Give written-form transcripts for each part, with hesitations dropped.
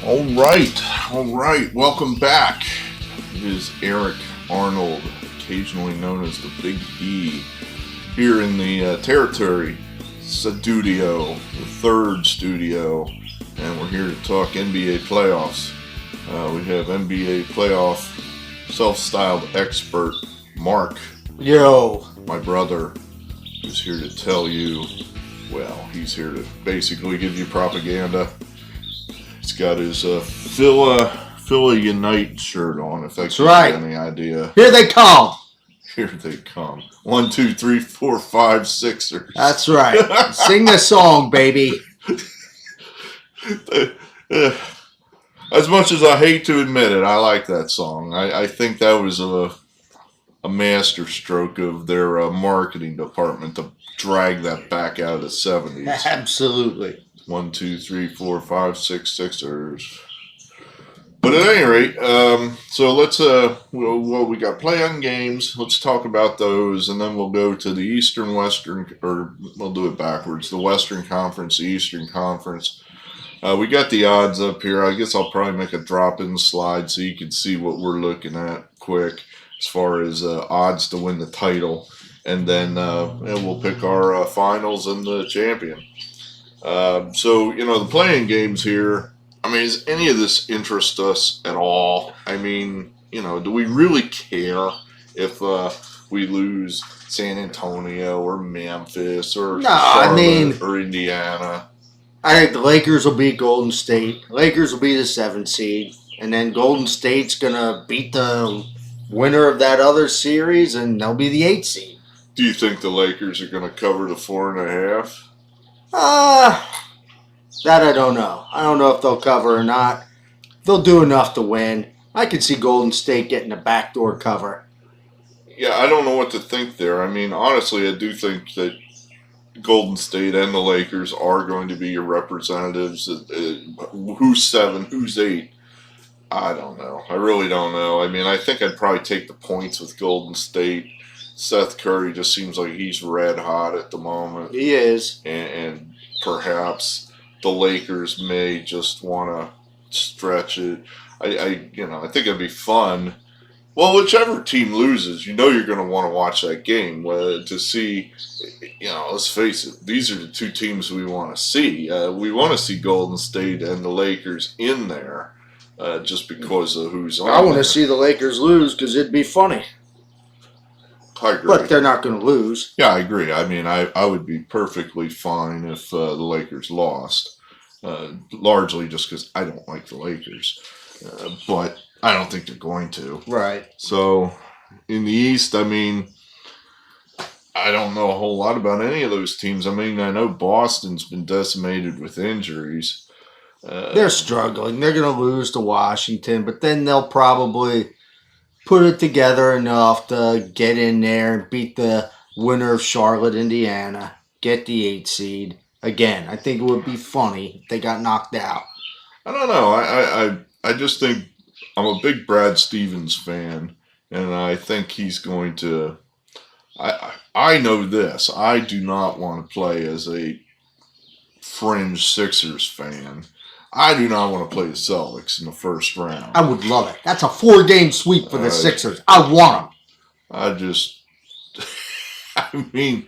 All right. Welcome back. It is Eric Arnold, occasionally known as the Big E, here in the territory studio, the third studio, and we're here to talk NBA playoffs. We have NBA playoff self-styled expert Mark. Yo. My brother, who's here to tell you, well, he's here to basically give you propaganda. He's got his Philly Unite shirt on, if that gives you any idea. Here they come. Here they come. 1, 2, 3, 4, 5, Sixers. That's right. Sing the song, baby. As much as I hate to admit it, I like that song. I think that was a master stroke of their marketing department to drag that back out of the 70s. Absolutely. 1, 2, 3, 4, 5, 6 Sixers. But at any rate, so let's we got play-in games. Let's talk about those, and then we'll go to the Eastern, Western, or we'll do it backwards. The Western Conference, the Eastern Conference. We got the odds up here. I guess I'll probably make a drop-in slide so you can see what we're looking at quick as far as odds to win the title, and then we'll pick our finals and the champion. So, the play-in games here, I mean, does any of this interest us at all? I mean, do we really care if we lose San Antonio or Memphis or Charlotte or Indiana? I think the Lakers will beat Golden State. Lakers will be the 7th seed. And then Golden State's going to beat the winner of that other series, and they'll be the 8th seed. Do you think the Lakers are going to cover the 4.5? That I don't know. I don't know if they'll cover or not. They'll do enough to win. I could see Golden State getting a backdoor cover. Yeah, I don't know what to think there. I mean, honestly, I do think that Golden State and the Lakers are going to be your representatives. Who's 7, who's 8? I don't know. I really don't know. I mean, I think I'd probably take the points with Golden State. Seth Curry just seems like he's red hot at the moment. He is. And perhaps the Lakers may just want to stretch it. I think it'd be fun. Well, whichever team loses, you're going to want to watch that game to see, let's face it, these are the two teams we want to see. We want to see Golden State and the Lakers in there just because of who's on. I want to see the Lakers lose because it'd be funny. I agree. But they're not going to lose. Yeah, I agree. I mean, I would be perfectly fine if the Lakers lost, largely just because I don't like the Lakers. But I don't think they're going to. Right. So, in the East, I mean, I don't know a whole lot about any of those teams. I mean, I know Boston's been decimated with injuries. They're struggling. They're going to lose to Washington, but then they'll probably put it together enough to get in there and beat the winner of Charlotte, Indiana, get the 8th seed. Again, I think it would be funny if they got knocked out. I don't know. I just think I'm a big Brad Stevens fan, and I think he's going to... I know this. I do not want to play as a fringe Sixers fan. I do not want to play the Celtics in the first round. I would love it. That's a 4-game sweep for the Sixers. I want them. I mean,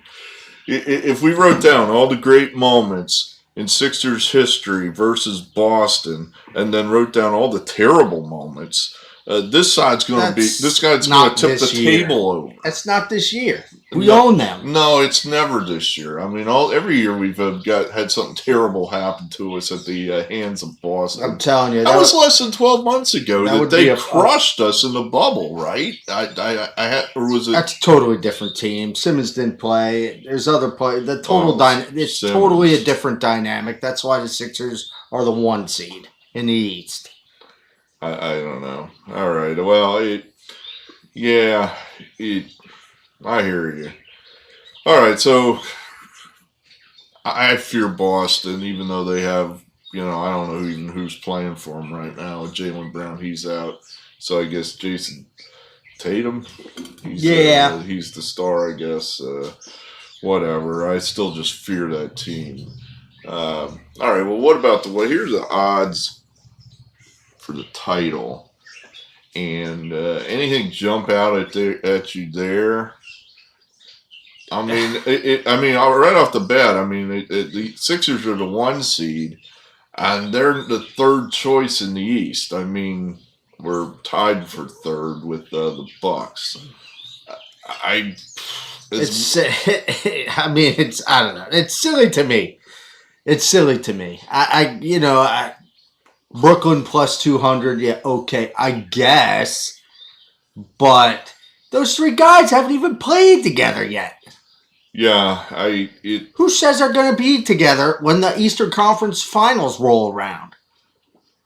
if we wrote down all the great moments in Sixers history versus Boston, and then wrote down all the terrible moments, this guy's going to tip the table over. That's not this year. We own them. No, it's never this year. I mean, every year we've had something terrible happen to us at the hands of Boston. I'm telling you, that was less than 12 months ago that they crushed us in the bubble, right? Or was it? That's a totally different team. Simmons didn't play. There's other play. The total it's Simmons. Totally a different dynamic. That's why the Sixers are the 1 seed in the East. I don't know. All right. Well, I hear you. All right. So I fear Boston, even though they have, I don't know even who's playing for them right now. Jaylen Brown, he's out. So I guess Jason Tatum. He's the star, I guess. Whatever. I still just fear that team. All right. Well, what about here's the odds for the title. And anything jump out at you there? I mean, right off the bat, I mean, the Sixers are the 1 seed, and they're the 3rd choice in the East. I mean, we're tied for 3rd with the Bucks. I don't know. It's silly to me. Brooklyn plus 200, yeah, okay, I guess. But those 3 guys haven't even played together yet. Yeah, Who says they're going to be together when the Eastern Conference Finals roll around?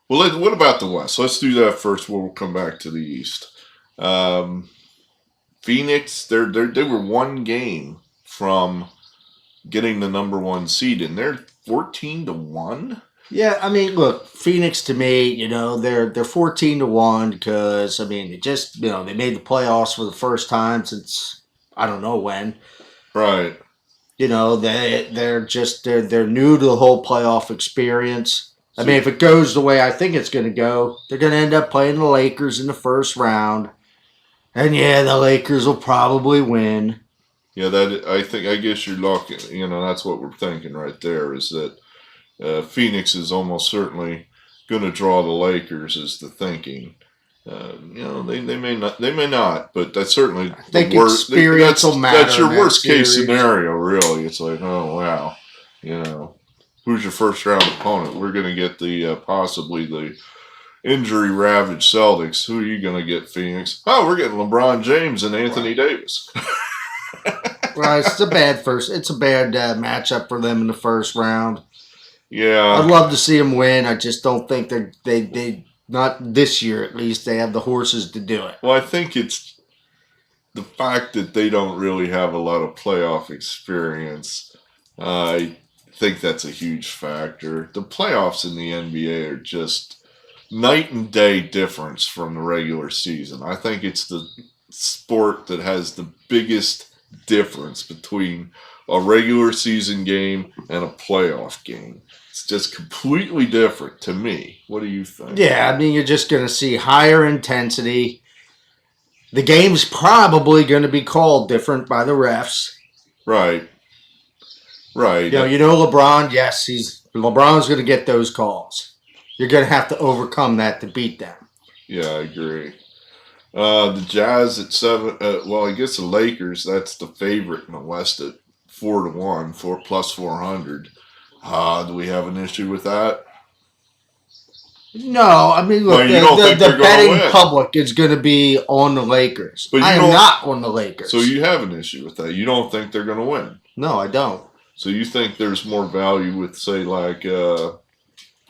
Well, what about the West? Let's do that first. We'll come back to the East. Phoenix, they were 1 game from getting the number 1 seed, and they're 14-1. Yeah, I mean, look, Phoenix to me, they're 14-1 because they just they made the playoffs for the first time since I don't know when. Right. They're new to the whole playoff experience. I mean, if it goes the way I think it's going to go, they're going to end up playing the Lakers in the first round. And yeah, the Lakers will probably win. Yeah, I guess you're looking, that's what we're thinking right there is that Phoenix is almost certainly going to draw the Lakers is the thinking. They may not, but that's certainly the worst. Experience will matter. That's your worst case scenario, really. It's like, oh wow, who's your first round opponent? We're going to get the possibly the injury ravaged Celtics. Who are you going to get, Phoenix? Oh, we're getting LeBron James and Anthony Davis. Well, it's a bad matchup for them in the first round. Yeah, I'd love to see them win. I just don't think they not this year at least they have the horses to do it. Well, I think it's the fact that they don't really have a lot of playoff experience. I think that's a huge factor. The playoffs in the NBA are just night and day difference from the regular season. I think it's the sport that has the biggest difference between a regular season game and a playoff game. It's just completely different to me. What do you think? Yeah, you're just going to see higher intensity. The game's probably going to be called different by the refs. Right. LeBron, yes, LeBron's going to get those calls. You're going to have to overcome that to beat them. Yeah, I agree. The Jazz at 7. I guess the Lakers, that's the favorite in the West at 4-1, plus 400. Do we have an issue with that? No, look, the betting public is going to be on the Lakers. But I am not on the Lakers. So you have an issue with that. You don't think they're going to win? No, I don't. So you think there's more value with, say, like, I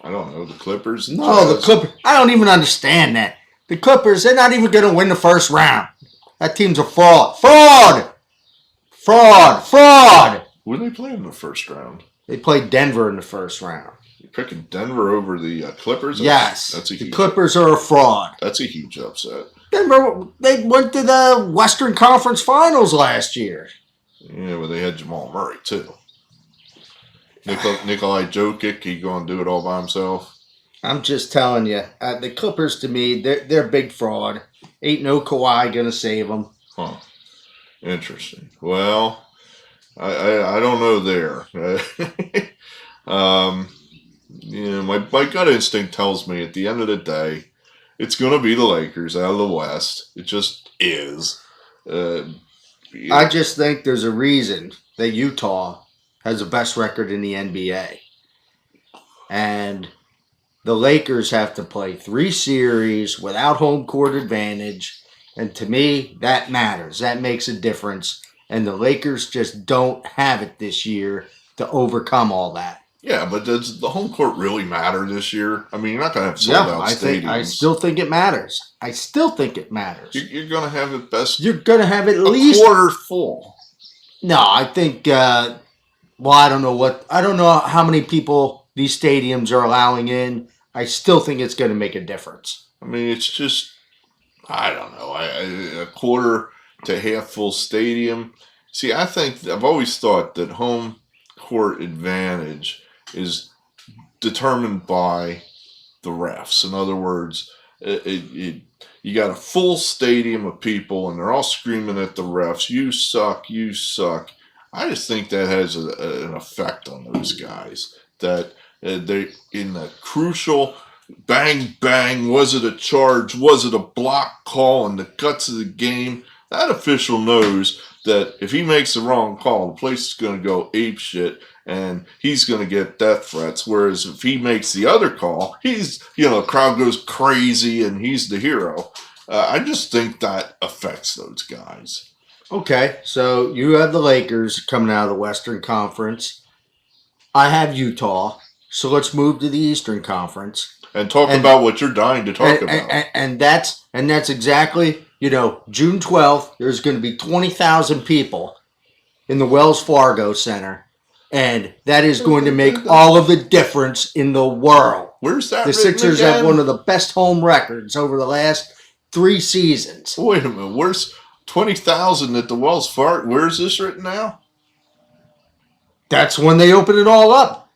don't know, the Clippers? No, the Clippers. I don't even understand that. The Clippers, they're not even going to win the first round. That team's a fraud. Fraud! Who did they play in the first round? They played Denver in the first round. You're picking Denver over the Clippers? Yes. The Clippers are a fraud. That's a huge upset. Denver, they went to the Western Conference Finals last year. Yeah, but they had Jamal Murray, too. Nikolai Jokic, he going to do it all by himself? I'm just telling you. The Clippers, to me, they're a big fraud. Ain't no Kawhi going to save them. Huh. Interesting. Well, I don't know there. My gut instinct tells me at the end of the day, it's going to be the Lakers out of the West. It just is. I just think there's a reason that Utah has the best record in the NBA. And the Lakers have to play 3 series without home court advantage. And to me, that matters. That makes a difference. And the Lakers just don't have it this year to overcome all that. Yeah, but does the home court really matter this year? You're not going to have sold-out stadiums. I still think it matters. You're going to have it best. You're going to have at least a quarter full. No, I think. I don't know how many people these stadiums are allowing in. I still think it's going to make a difference. It's just, I don't know, a quarter to half full stadium. See, I've always thought that home court advantage is determined by the refs. In other words, you got a full stadium of people, and they're all screaming at the refs, "You suck, you suck." I just think that has an effect on those guys. That they in the crucial bang bang, was it a charge? Was it a block call in the guts of the game? That official knows that if he makes the wrong call, the place is going to go ape shit, and he's going to get death threats. Whereas if he makes the other call, the crowd goes crazy and he's the hero. I just think that affects those guys. Okay, so you have the Lakers coming out of the Western Conference. I have Utah. So let's move to the Eastern Conference and talk about what you're dying to talk about. And that's exactly, June 12th, there's going to be 20,000 people in the Wells Fargo Center. And that is going to make all of the difference in the world. Where's that? The Sixers have one of the best home records over the last 3 seasons. Wait a minute. Where's 20,000 at the Wells Fargo? Where's this written now? That's when they open it all up.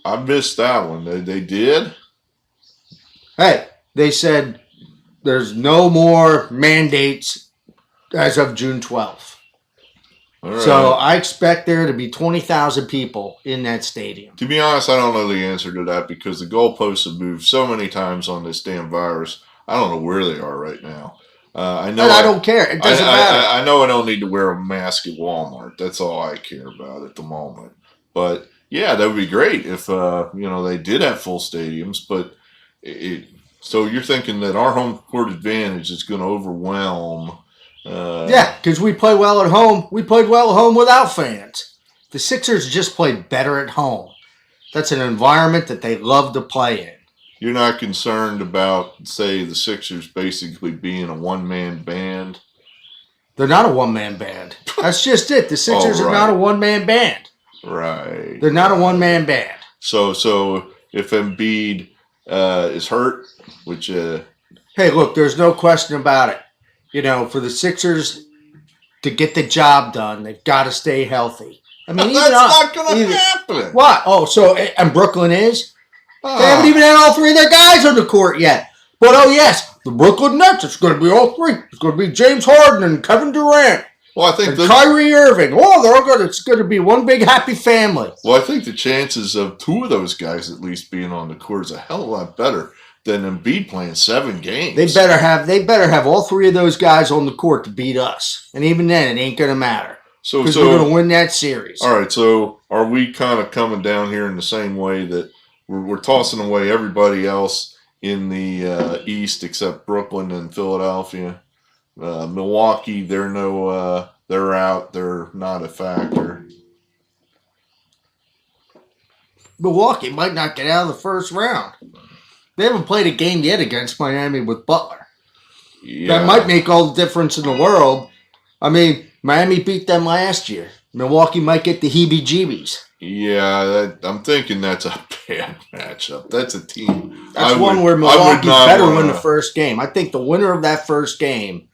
I missed that one. They did? Hey, they said there's no more mandates as of June 12th. Right. So I expect there to be 20,000 people in that stadium. To be honest, I don't know the answer to that because the goalposts have moved so many times on this damn virus. I don't know where they are right now. I don't care. It doesn't matter. I know I don't need to wear a mask at Walmart. That's all I care about at the moment. But yeah, that would be great if they did have full stadiums. But so you're thinking that our home court advantage is going to overwhelm? Yeah, because we play well at home. We played well at home without fans. The Sixers just played better at home. That's an environment that they love to play in. You're not concerned about, say, the Sixers basically being a one-man band? They're not a one-man band. That's just it. The Sixers are not a one-man band. Right. They're not a one-man band. So if Embiid is hurt, which... Hey, look, there's no question about it. For the Sixers to get the job done, they've got to stay healthy. I mean, that's not going to happen. What? Oh, and Brooklyn is? They haven't even had all 3 of their guys on the court yet. But, yes, the Brooklyn Nets, it's going to be all 3. It's going to be James Harden and Kevin Durant. Well, I think Kyrie Irving. Oh, they're all good. It's going to be one big happy family. Well, I think the chances of 2 of those guys at least being on the court is a hell of a lot better than Embiid playing 7 games. They better have all 3 of those guys on the court to beat us. And even then, it ain't going to matter. Because we're going to win that series. All right, so are we kind of coming down here in the same way that we're tossing away everybody else in the East except Brooklyn and Philadelphia? Milwaukee, they're out. They're not a factor. Milwaukee might not get out of the first round. They haven't played a game yet against Miami with Butler. Yeah. That might make all the difference in the world. I mean, Miami beat them last year. Milwaukee might get the heebie-jeebies. Yeah, I'm thinking that's a bad matchup. That's a team. That's one where Milwaukee's better win the first game. I think the winner of that first game,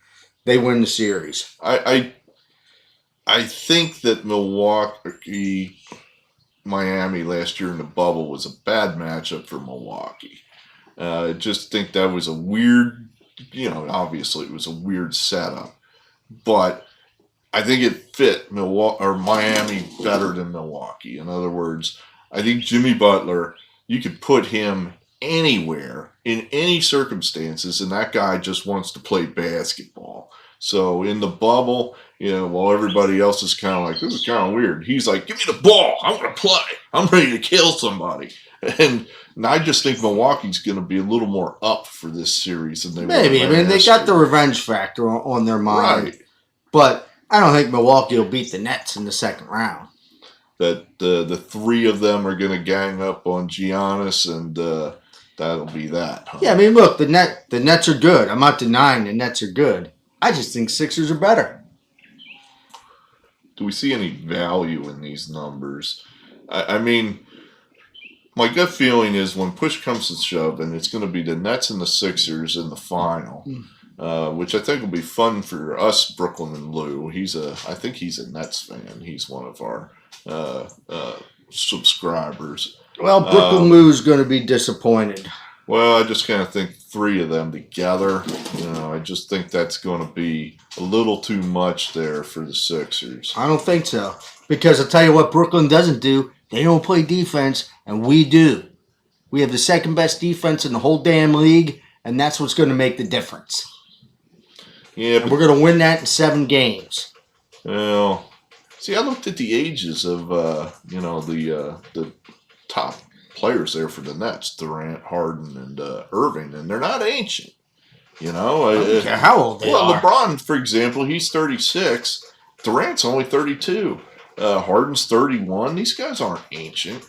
they win the series. I think that Miami last year in the bubble was a bad matchup for Milwaukee. I just think that was a weird, obviously it was a weird setup. But I think it fit Miami better than Milwaukee. In other words, I think Jimmy Butler, you could put him anywhere in any circumstances, and that guy just wants to play basketball. So in the bubble, while everybody else is kind of like, this is kind of weird, he's like, give me the ball. I want to play. I'm ready to kill somebody. And I just think Milwaukee's going to be a little more up for this series than they were. Maybe. I mean, they got the revenge factor on their mind. Right. But I don't think Milwaukee will beat the Nets in the second round. That the 3 of them are going to gang up on Giannis, and that'll be that. Huh? Yeah, I mean, look, the Nets are good. I'm not denying the Nets are good. I just think Sixers are better. Do we see any value in these numbers? I mean, my gut feeling is when push comes to shove, and it's going to be the Nets and the Sixers in the final, which I think will be fun for us, Brooklyn and Lou. I think he's a Nets fan. He's one of our subscribers. Well, Brooklyn Lou's going to be disappointed. Well, I just kind of think 3 of them together. I just think that's going to be a little too much there for the Sixers. I don't think so. Because I'll tell you what Brooklyn doesn't do. They don't play defense, and we do. We have the second best defense in the whole damn league, and that's what's going to make the difference. Yeah, and we're going to win that in 7 games. Well, see, I looked at the ages of the top players there for the Nets: Durant, Harden, and Irving, and they're not ancient. I don't care how old they are. LeBron, for example, he's 36. Durant's only 32. Harden's 31. These guys aren't ancient.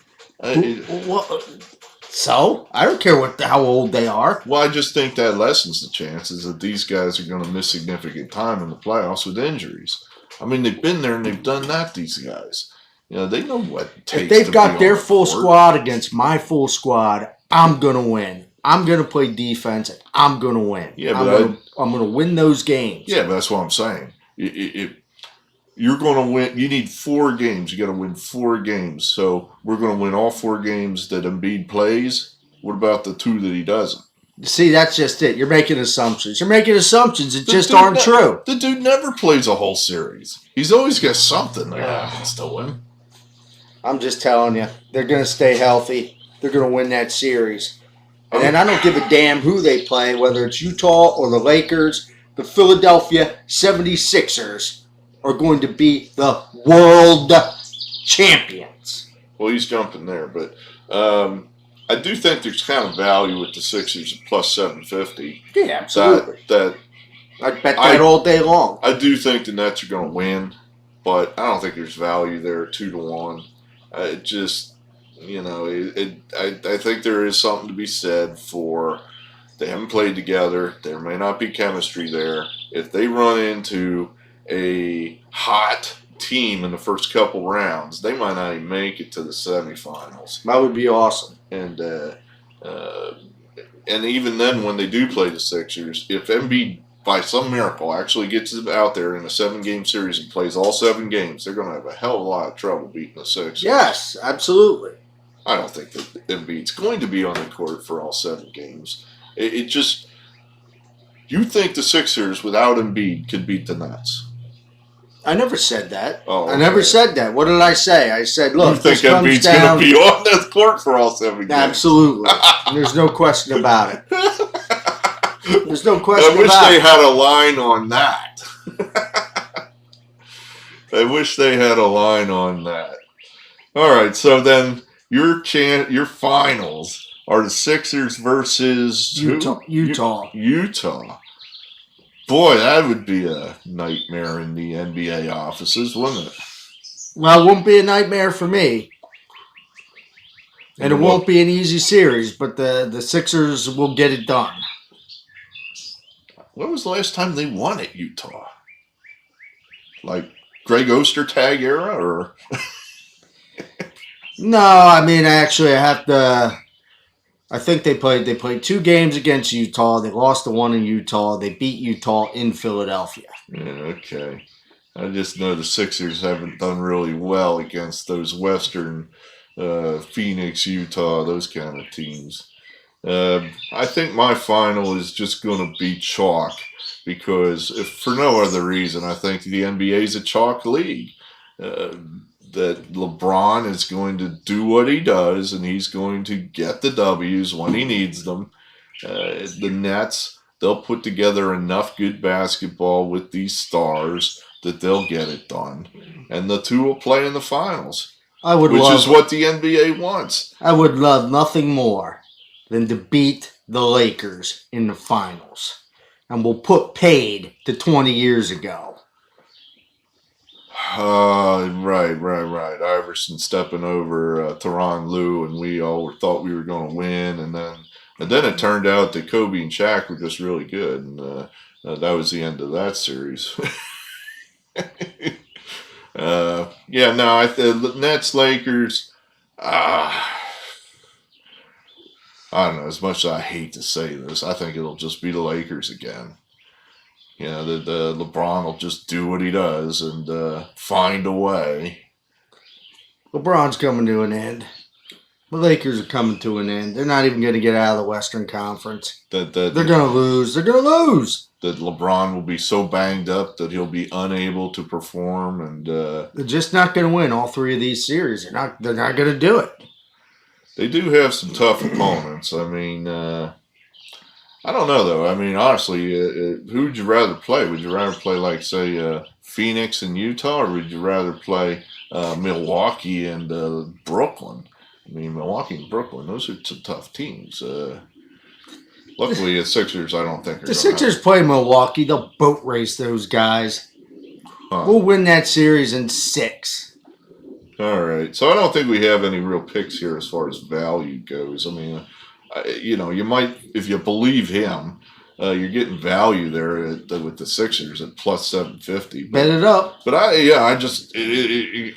So? I don't care how old they are. Well, I just think that lessens the chances that these guys are going to miss significant time in the playoffs with injuries. I mean, they've been there and they've done that, these guys. They know what it takes. If they've got their full squad against my full squad, I'm going to win. I'm going to play defense and I'm going to win. Yeah, but I'm going to win those games. Yeah, but that's what I'm saying. You're going to win. You need 4 games. You got to win 4 games. So we're going to win all 4 games that Embiid plays. What about the 2 that he doesn't? See, that's just it. You're making assumptions. You're making assumptions that just aren't true. The dude never plays a whole series. He's always got something that happens to win. I'm just telling you, they're going to stay healthy. They're going to win that series. And then I don't give a damn who they play, whether it's Utah or the Lakers. The Philadelphia 76ers are going to be the world champions. Well, he's jumping there, but I do think there's kind of value with the Sixers at plus 750. Yeah, absolutely. I'd bet that all day long. I do think the Nets are going to win, but I don't think there's value there 2-1. It just, I think there is something to be said for they haven't played together. There may not be chemistry there. If they run into a hot team in the first couple rounds, they might not even make it to the semifinals. That would be awesome. And even then, when they do play the Sixers, if Embiid by some miracle actually gets out there in a 7-game series and plays all 7 games, they're going to have a hell of a lot of trouble beating the Sixers. Yes, absolutely. I don't think that Embiid's going to be on the court for all 7 games. It just, you think the Sixers without Embiid could beat the Nets? I never said that. Oh, okay. I never said that. What did I say? I said, look, you think Embiid's going to be on the court for all 7 games? Absolutely. There's no question about it. There's no question about it. I wish they had a line on that. I wish they had a line on that. All right, so then your finals are the Sixers versus Utah. Boy, that would be a nightmare in the NBA offices, wouldn't it? Well, it won't be a nightmare for me. And it won't be an easy series, but the Sixers will get it done. When was the last time they won at Utah? Like Greg Ostertag era, or? No, I mean, actually, I think they played 2 games against Utah. They lost the one in Utah. They beat Utah in Philadelphia. Yeah, okay. I just know the Sixers haven't done really well against those Western Phoenix, Utah, those kind of teams. I think my final is just going to be chalk because, if for no other reason, I think the NBA is a chalk league. That LeBron is going to do what he does, and he's going to get the W's when he needs them. The Nets, they'll put together enough good basketball with these stars that they'll get it done. And the 2 will play in the finals, which is what the NBA wants. I would love nothing more than to beat the Lakers in the finals. And we'll put paid to 20 years ago. Right. Iverson stepping over Tyronn Lue, and we all thought we were going to win, and then it turned out that Kobe and Shaq were just really good, and that was the end of that series. The Nets, Lakers. I don't know. As much as I hate to say this, I think it'll just be the Lakers again. The LeBron will just do what he does and find a way. LeBron's coming to an end. The Lakers are coming to an end. They're not even going to get out of the Western Conference. They're going to lose. They're going to lose. That LeBron will be so banged up that he'll be unable to perform, and they're just not going to win all three of these series. They're not going to do it. They do have some tough opponents. I mean, I don't know though. I mean, honestly, who would you rather play? Would you rather play like say Phoenix and Utah, or would you rather play Milwaukee and Brooklyn? I mean, Milwaukee and Brooklyn, those are some tough teams. Luckily, the Sixers, I don't think are the Sixers play Milwaukee. They'll boat race those guys. Huh. We'll win that series in 6. All right. So I don't think we have any real picks here as far as value goes. I mean, you might, if you believe him, you're getting value there with the Sixers at plus 750. Bet it up. But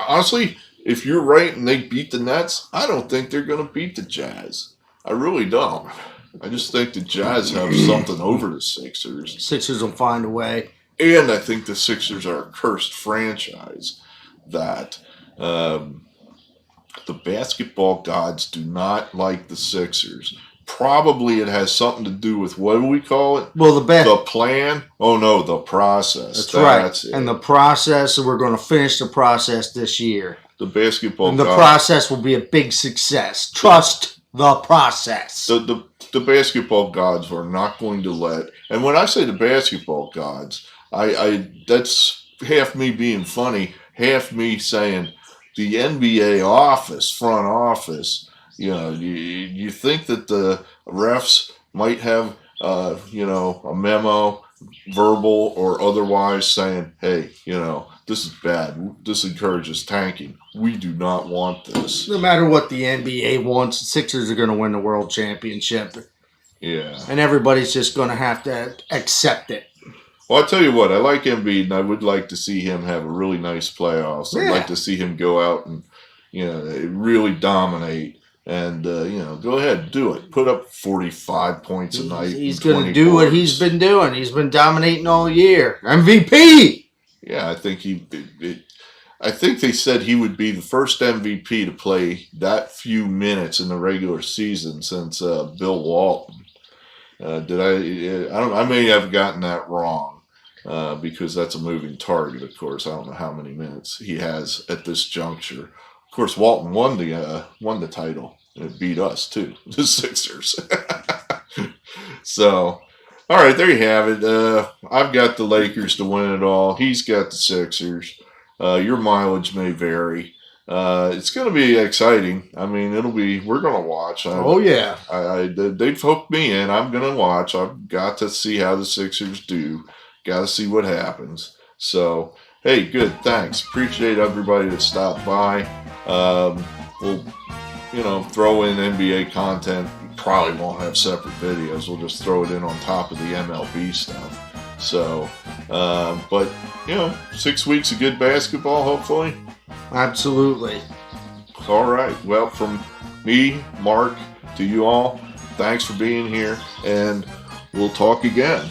honestly, if you're right and they beat the Nets, I don't think they're going to beat the Jazz. I really don't. I just think the Jazz have something over the Sixers. Sixers will find a way. And I think the Sixers are a cursed franchise that the basketball gods do not like the Sixers. Probably it has something to do with, what do we call it? Well, the plan? Oh, no, the process. That's right. It. And the process, we're going to finish the process this year. The basketball and the process will be a big success. Trust the process. The basketball gods are not going to let, and when I say the basketball gods, I that's half me being funny, half me saying the NBA front office, you think that the refs might have, a memo, verbal or otherwise, saying, hey, this is bad. This encourages tanking. We do not want this. No matter what the NBA wants, the Sixers are going to win the world championship. Yeah. And everybody's just going to have to accept it. Well, I'll tell you what, I like Embiid, and I would like to see him have a really nice playoffs. I'd like to see him go out and, really dominate. And, go ahead, do it. Put up 45 points a night. He's going to do what he's been doing. He's been dominating all year. MVP! Yeah, I think I think they said he would be the first MVP to play that few minutes in the regular season since Bill Walton. I may have gotten that wrong because that's a moving target, of course. I don't know how many minutes he has at this juncture. Of course, Walton won the title, and it beat us too, the Sixers. So, all right, there you have it. I've got the Lakers to win it all. He's got the Sixers. Your mileage may vary. It's going to be exciting. I mean, we're going to watch. Yeah. They've hooked me in. I'm going to watch. I've got to see how the Sixers do. Got to see what happens. So, hey, good. Thanks. Appreciate everybody that stopped by. We'll, throw in NBA content. Probably won't have separate videos. We'll just throw it in on top of the MLB stuff. So, but 6 weeks of good basketball, hopefully. Absolutely. All right. Well, from me, Mark, to you all, thanks for being here, and we'll talk again.